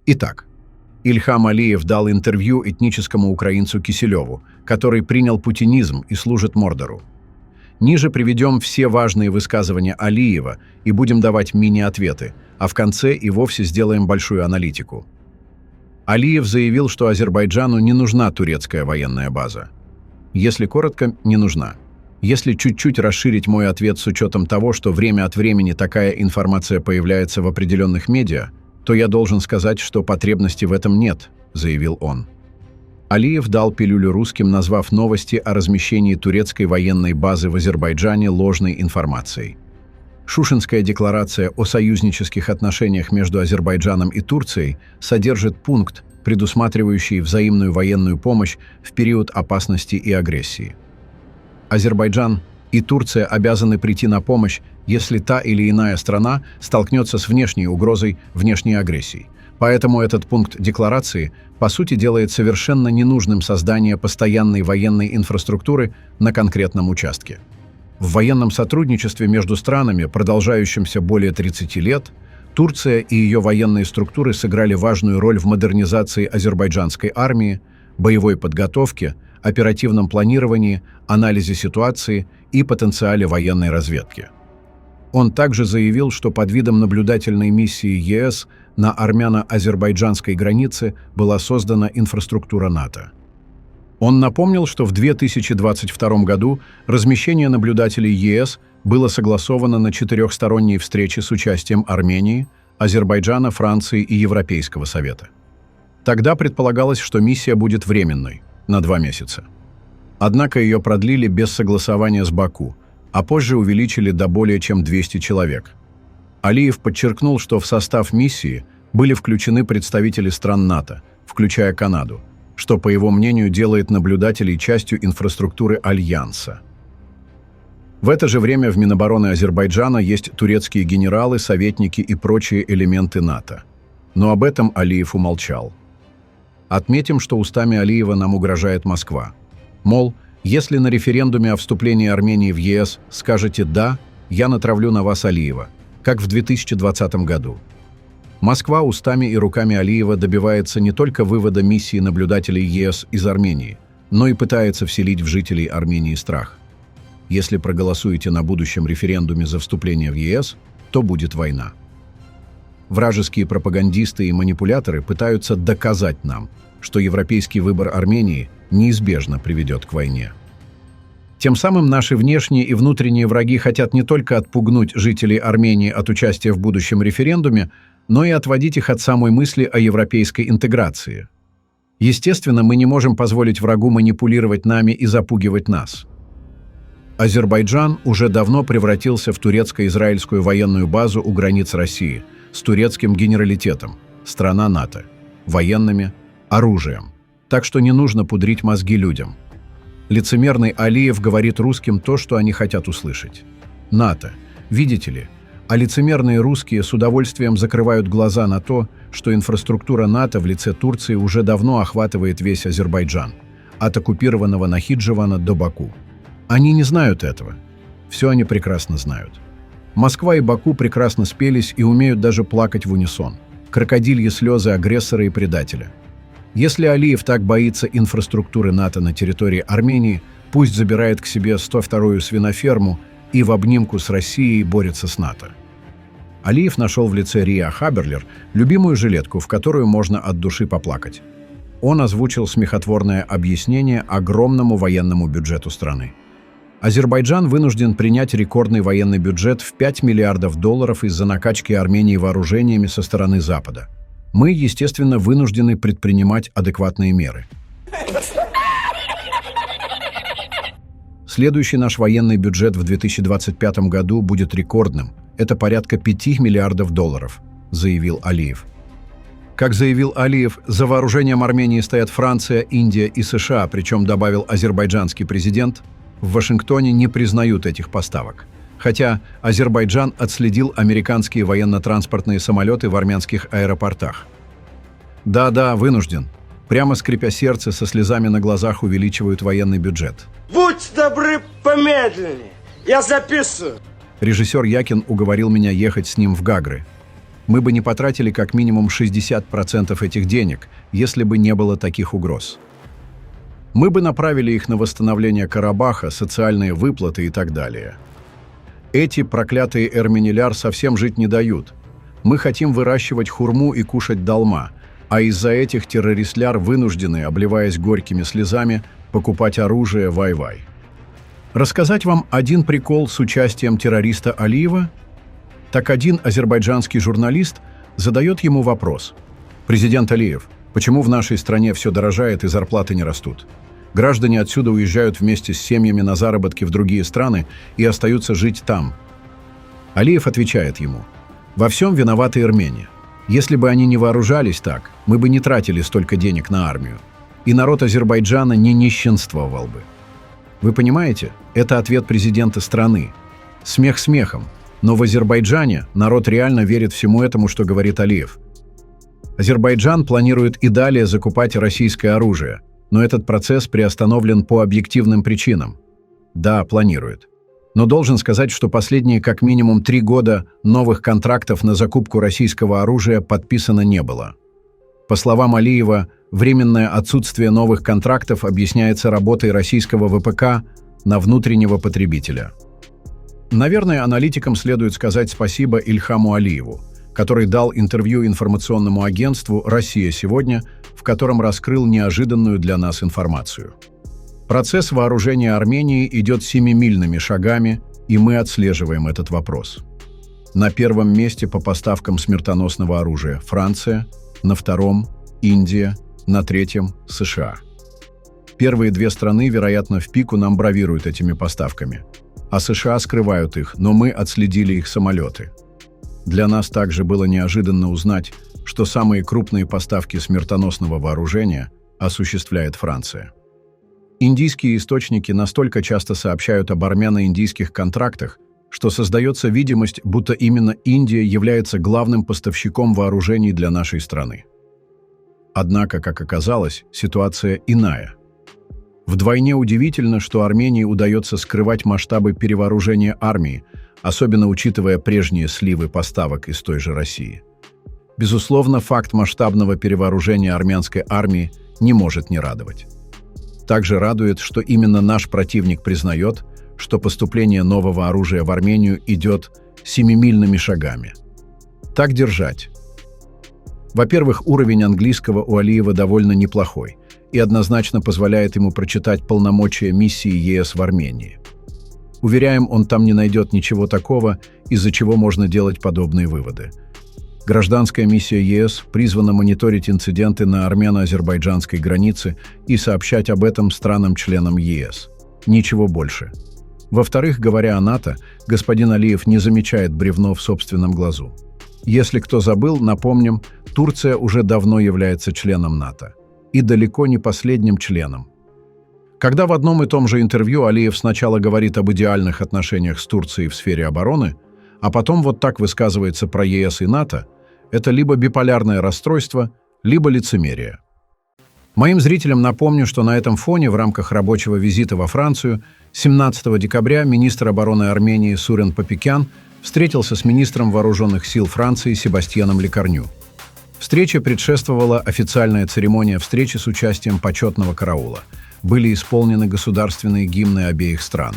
Итак, Ильхам Алиев дал интервью этническому украинцу Киселеву, который принял путинизм и служит Мордору. Ниже приведем все важные высказывания Алиева и будем давать мини-ответы, а в конце и вовсе сделаем большую аналитику. Алиев заявил, что Азербайджану не нужна турецкая военная база. Если коротко, не нужна. Если чуть-чуть расширить мой ответ с учетом того, что время от времени такая информация появляется в определенных медиа, то я должен сказать, что потребности в этом нет, заявил он. Алиев дал пилюлю русским, назвав новости о размещении турецкой военной базы в Азербайджане ложной информацией. Шушенская декларация о союзнических отношениях между Азербайджаном и Турцией содержит пункт, предусматривающий взаимную военную помощь в период опасности и агрессии. Азербайджан и Турция обязаны прийти на помощь, если та или иная страна столкнется с внешней угрозой внешней агрессии. Поэтому этот пункт декларации, по сути, делает совершенно ненужным создание постоянной военной инфраструктуры на конкретном участке. В военном сотрудничестве между странами, продолжающемся более 30 лет, Турция и ее военные структуры сыграли важную роль в модернизации азербайджанской армии, боевой подготовке, оперативном планировании, анализе ситуации и потенциале военной разведки. Он также заявил, что под видом наблюдательной миссии ЕС на армяно-азербайджанской границе была создана инфраструктура НАТО. Он напомнил, что в 2022 году размещение наблюдателей ЕС было согласовано на четырехсторонней встрече с участием Армении, Азербайджана, Франции и Европейского Совета. Тогда предполагалось, что миссия будет временной, на 2 месяца. Однако ее продлили без согласования с Баку, а позже увеличили до более чем 200 человек. Алиев подчеркнул, что в состав миссии были включены представители стран НАТО, включая Канаду, что, по его мнению, делает наблюдателей частью инфраструктуры Альянса. В это же время в Минобороны Азербайджана есть турецкие генералы, советники и прочие элементы НАТО. Но об этом Алиев умолчал. Отметим, что устами Алиева нам угрожает Москва. Мол, если на референдуме о вступлении Армении в ЕС скажете «да», я натравлю на вас Алиева, как в 2020 году. Москва устами и руками Алиева добивается не только вывода миссии наблюдателей ЕС из Армении, но и пытается вселить в жителей Армении страх. Если проголосуете на будущем референдуме за вступление в ЕС, то будет война. Вражеские пропагандисты и манипуляторы пытаются доказать нам, что европейский выбор Армении неизбежно приведет к войне. Тем самым наши внешние и внутренние враги хотят не только отпугнуть жителей Армении от участия в будущем референдуме, но и отводить их от самой мысли о европейской интеграции. Естественно, мы не можем позволить врагу манипулировать нами и запугивать нас. Азербайджан уже давно превратился в турецко-израильскую военную базу у границ России с турецким генералитетом, страна НАТО, военными, оружием. Так что не нужно пудрить мозги людям. Лицемерный Алиев говорит русским то, что они хотят услышать. НАТО. Видите ли, а лицемерные русские с удовольствием закрывают глаза на то, что инфраструктура НАТО в лице Турции уже давно охватывает весь Азербайджан, от оккупированного Нахидживана до Баку. Они не знают этого. Все они прекрасно знают. Москва и Баку прекрасно спелись и умеют даже плакать в унисон. Крокодильи слезы агрессора и предателя. Если Алиев так боится инфраструктуры НАТО на территории Армении, пусть забирает к себе 102-ю свиноферму и в обнимку с Россией борется с НАТО. Алиев нашел в лице Риа Хаберлер любимую жилетку, в которую можно от души поплакать. Он озвучил смехотворное объяснение огромному военному бюджету страны. Азербайджан вынужден принять рекордный военный бюджет в $5 миллиардов из-за накачки Армении вооружениями со стороны Запада. Мы, естественно, вынуждены предпринимать адекватные меры. Следующий наш военный бюджет в 2025 году будет рекордным. Это порядка $5 миллиардов, заявил Алиев. Как заявил Алиев, за вооружением Армении стоят Франция, Индия и США, причем, добавил азербайджанский президент, в Вашингтоне не признают этих поставок. Хотя Азербайджан отследил американские военно-транспортные самолеты в армянских аэропортах. Да, вынужден. Прямо скрипя сердце, со слезами на глазах увеличивают военный бюджет. Будь добры, помедленнее. Я записываю. Режиссер Якин уговорил меня ехать с ним в Гагры. Мы бы не потратили как минимум 60% этих денег, если бы не было таких угроз. Мы бы направили их на восстановление Карабаха, социальные выплаты и так далее. Эти проклятые эрмениляр совсем жить не дают. Мы хотим выращивать хурму и кушать долма, а из-за этих террористляр вынуждены, обливаясь горькими слезами, покупать оружие вай-вай. Рассказать вам один прикол с участием террориста Алиева? Так один азербайджанский журналист задает ему вопрос. «Президент Алиев, почему в нашей стране все дорожает и зарплаты не растут? Граждане отсюда уезжают вместе с семьями на заработки в другие страны и остаются жить там». Алиев отвечает ему: «Во всем виноваты армяне. Если бы они не вооружались так, мы бы не тратили столько денег на армию. И народ Азербайджана не нищенствовал бы». Вы понимаете, это ответ президента страны. Смех смехом, но в Азербайджане народ реально верит всему этому, что говорит Алиев. Азербайджан планирует и далее закупать российское оружие, но этот процесс приостановлен по объективным причинам. Да, планирует. Но должен сказать, что последние как минимум 3 года новых контрактов на закупку российского оружия подписано не было. По словам Алиева, временное отсутствие новых контрактов объясняется работой российского ВПК на внутреннего потребителя. Наверное, аналитикам следует сказать спасибо Ильхаму Алиеву, который дал интервью информационному агентству «Россия сегодня», в котором раскрыл неожиданную для нас информацию. Процесс вооружения Армении идет семимильными шагами, и мы отслеживаем этот вопрос. На первом месте по поставкам смертоносного оружия Франция, на втором – Индия, на третьем – США. Первые 2 страны, вероятно, в пику нам бравируют этими поставками, а США скрывают их, но мы отследили их самолеты. Для нас также было неожиданно узнать, что самые крупные поставки смертоносного вооружения осуществляет Франция. Индийские источники настолько часто сообщают об армяно-индийских контрактах, что создается видимость, будто именно Индия является главным поставщиком вооружений для нашей страны. Однако, как оказалось, ситуация иная. Вдвойне удивительно, что Армении удается скрывать масштабы перевооружения армии, особенно учитывая прежние сливы поставок из той же России. Безусловно, факт масштабного перевооружения армянской армии не может не радовать. Также радует, что именно наш противник признает, что поступление нового оружия в Армению идет семимильными шагами. Так держать. Во-первых, уровень английского у Алиева довольно неплохой и однозначно позволяет ему прочитать полномочия миссии ЕС в Армении. Уверяем, он там не найдет ничего такого, из-за чего можно делать подобные выводы. Гражданская миссия ЕС призвана мониторить инциденты на армяно-азербайджанской границе и сообщать об этом странам-членам ЕС. Ничего больше. Во-вторых, говоря о НАТО, господин Алиев не замечает бревно в собственном глазу. Если кто забыл, напомним, Турция уже давно является членом НАТО. И далеко не последним членом. Когда в одном и том же интервью Алиев сначала говорит об идеальных отношениях с Турцией в сфере обороны, а потом вот так высказывается про ЕС и НАТО, это либо биполярное расстройство, либо лицемерие. Моим зрителям напомню, что на этом фоне в рамках рабочего визита во Францию 17 декабря министр обороны Армении Сурен Папикян встретился с министром вооруженных сил Франции Себастьяном Лекорню. Встрече предшествовала официальная церемония встречи с участием почетного караула. Были исполнены государственные гимны обеих стран.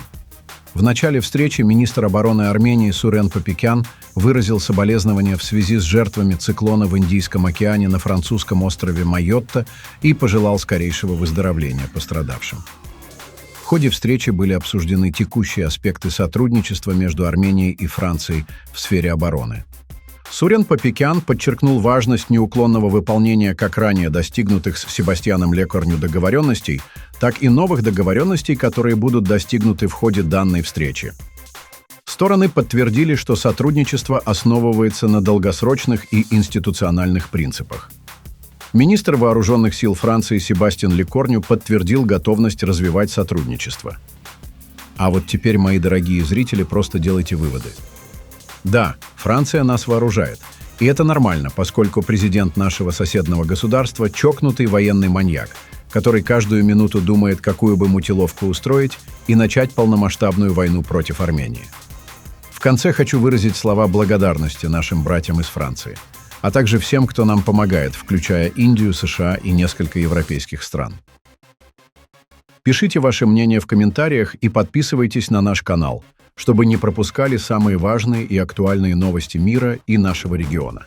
В начале встречи министр обороны Армении Сурен Папикян выразил соболезнования в связи с жертвами циклона в Индийском океане на французском острове Майотта и пожелал скорейшего выздоровления пострадавшим. В ходе встречи были обсуждены текущие аспекты сотрудничества между Арменией и Францией в сфере обороны. Сурен Папикян подчеркнул важность неуклонного выполнения как ранее достигнутых с Себастьяном Лекорню договоренностей, так и новых договоренностей, которые будут достигнуты в ходе данной встречи. Стороны подтвердили, что сотрудничество основывается на долгосрочных и институциональных принципах. Министр вооруженных сил Франции Себастьян Лекорню подтвердил готовность развивать сотрудничество. А вот теперь, мои дорогие зрители, просто делайте выводы. Да, Франция нас вооружает. И это нормально, поскольку президент нашего соседнего государства – чокнутый военный маньяк, который каждую минуту думает, какую бы мутиловку устроить и начать полномасштабную войну против Армении. В конце хочу выразить слова благодарности нашим братьям из Франции, а также всем, кто нам помогает, включая Индию, США и несколько европейских стран. Пишите ваше мнение в комментариях и подписывайтесь на наш канал, чтобы не пропускали самые важные и актуальные новости мира и нашего региона.